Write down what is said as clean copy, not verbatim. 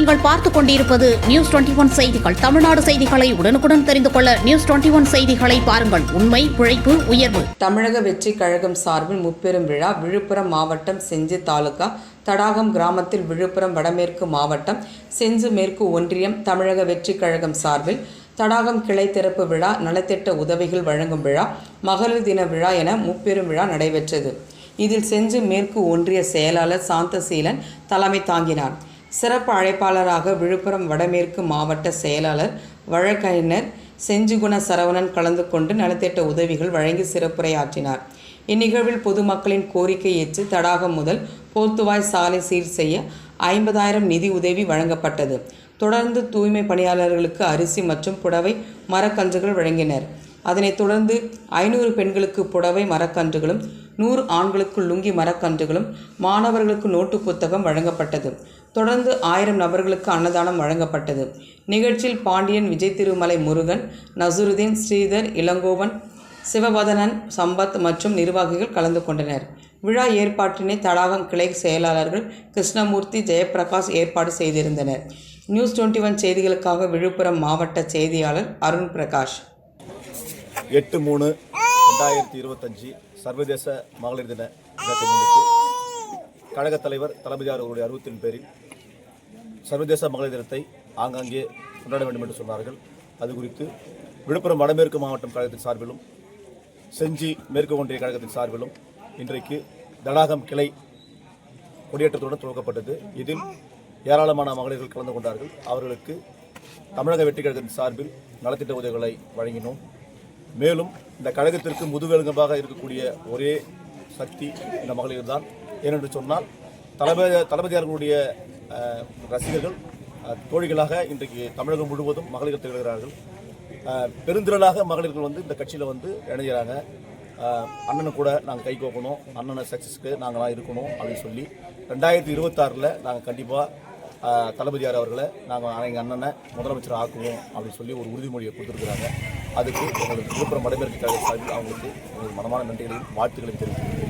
நீங்கள் பார்த்துக் கொண்டிருப்பது நியூஸ் 21 செய்திகள். தமிழ்நாடு செய்திகளை உடனுக்குடன் தெரிந்து கொள்ள நியூஸ் 21 செய்திகளை பாருங்கள். உண்மை, உழைப்பு, உயர்வு. தமிழக வெற்றி கழகம் சார்பில் முப்பெரும் விழா. விழுப்புரம் மாவட்டம் செஞ்சி தாலுகா தடாகம் கிராமத்தில் விழுப்புரம் வடமேற்கு மாவட்டம் செஞ்சு மேற்கு ஒன்றியம் தமிழக வெற்றி கழகம் சார்பில் தடாகம் கிளை திறப்பு விழா, நலத்திட்ட உதவிகள் வழங்கும் விழா, மகளிர் தின விழா என முப்பெரும் விழா நடைபெற்றது. இதில் செஞ்சு மேற்கு ஒன்றிய செயலாளர் சாந்தசீலன் தலைமை தாங்கினார். சிறப்பு அழைப்பாளராக விழுப்புரம் வடமேற்கு மாவட்ட செயலாளர் வழக்கறிஞர் செஞ்சுகுண சரவணன் கலந்து கொண்டு நலத்திட்ட உதவிகள் வழங்கி சிறப்புரையாற்றினார். இந்நிகழ்வில் பொதுமக்களின் கோரிக்கை ஏற்று தடாகம் முதல் போர்த்துவாய் சாலை சீர் செய்ய 50,000 நிதி உதவி வழங்கப்பட்டது. தொடர்ந்து தூய்மை பணியாளர்களுக்கு அரிசி மற்றும் புடவை மரக்கன்றுகள் வழங்கினர். அதனைத் தொடர்ந்து 500 பெண்களுக்கு புடவை மரக்கன்றுகளும் 100 ஆண்களுக்கு லுங்கி மரக்கன்றுகளும் மாணவர்களுக்கு நோட்டு புத்தகம் வழங்கப்பட்டது. தொடர்ந்து 1000 நபர்களுக்கு அன்னதானம் வழங்கப்பட்டது. நிகழ்ச்சியில் பாண்டியன், விஜய் திருமலை, முருகன், நசுருதீன், ஸ்ரீதர், இளங்கோவன், சிவபதனன், சம்பத் மற்றும் நிர்வாகிகள் கலந்து கொண்டனர். விழா ஏற்பாட்டினை தடாகம் கிளை செயலாளர்கள் கிருஷ்ணமூர்த்தி, ஜெயபிரகாஷ் ஏற்பாடு செய்திருந்தனர். நியூஸ் 21 செய்திகளுக்காக விழுப்புரம் மாவட்ட செய்தியாளர் அருண் பிரகாஷ். 8/3/2025 சர்வதேச மகளிர் தினத்தை முன்னிட்டு கழகத் தலைவர் தளபதியார் அவருடைய அறிவுறுத்தின் பேரில் சர்வதேச மகளிர் தினத்தை ஆங்காங்கே கொண்டாட வேண்டும் என்று சொன்னார்கள். அது குறித்து விழுப்புரம் வடமேற்கு மாவட்டம் கழகத்தின் சார்பிலும் செஞ்சி மேற்கு ஒன்றிய கழகத்தின் சார்பிலும் இன்றைக்கு தடாகம் கிளை கொடியேற்றத்துடன் துவக்கப்பட்டது. இதில் ஏராளமான மகளிர்கள் கலந்து கொண்டார்கள். அவர்களுக்கு தமிழக வெற்றி கழகத்தின் சார்பில் நலத்திட்ட உதவிகளை வழங்கினோம். மேலும் இந்த கழகத்திற்கு முதுகெலும்பாக இருக்கக்கூடிய ஒரே சக்தி இந்த மகளிர் தான். ஏனென்று சொன்னால் தளபதியார்களுடைய ரசிகர்கள் தோழிகளாக இன்றைக்கு தமிழகம் முழுவதும் மகளிர்கள் திகழ்கிறார்கள். பெருந்திரளாக மகளிர்கள் இந்த கட்சியில் இணைகிறாங்க. அண்ணனை கூட நாங்கள் கை கோக்கணும், அண்ணனை சக்ஸஸ்க்கு நாங்களாம் இருக்கணும் அப்படின்னு சொல்லி 2026 நாங்கள் கண்டிப்பாக தளபதியார் அவர்களை நாங்கள் எங்கள் அண்ணனை முதலமைச்சர் ஆக்குவோம் அப்படின்னு சொல்லி ஒரு உறுதிமொழியை கொடுத்துருக்குறாங்க. அதுக்கு எங்களுக்கு விழுப்புரம் வடமேற்கு கழக சார்பில் அவங்களுக்கு மனமான நன்றிகளையும் வாழ்த்துக்களையும் தெரிவித்துள்ளேன்.